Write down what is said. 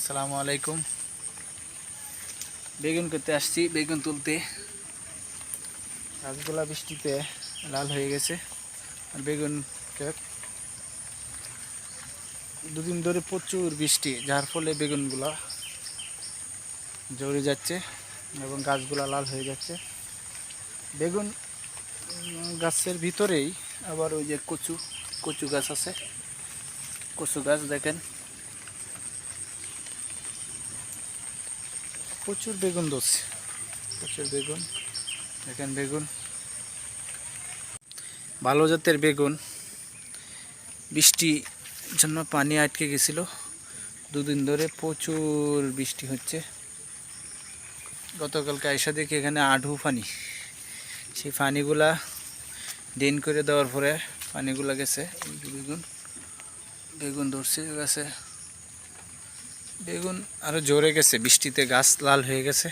আসসালামু আলাইকুম। বেগুন করতে আসছি, বেগুন তুলতে। গাছগুলা বৃষ্টিতে লাল হয়ে গেছে। আর বেগুন দুদিন ধরে প্রচুর বৃষ্টি, যার ফলে বেগুনগুলা ঝরে যাচ্ছে এবং গাছগুলা লাল হয়ে যাচ্ছে। বেগুন গাছের ভিতরেই আবার ওই যে কচু কচু গাছ আছে। কচু গাছ দেখেন, প্রচুর বেগুন ধরছে, প্রচুর বেগুন। দেখেন বেগুন, ভালো জাতের বেগুন। বৃষ্টি জন্য পানি আটকে গেছিল, দুদিন ধরে প্রচুর বৃষ্টি হচ্ছে। গতকালকে আইসা দেখি এখানে আঢু পানি, সেই পানিগুলা ড্রেন করে দেওয়ার পরে পানিগুলা গেছে। বেগুন বেগুন ধরছে গাছে, বেগুন আরো জোরে গেছে, বৃষ্টিতে গাছ লাল হয়ে গেছে।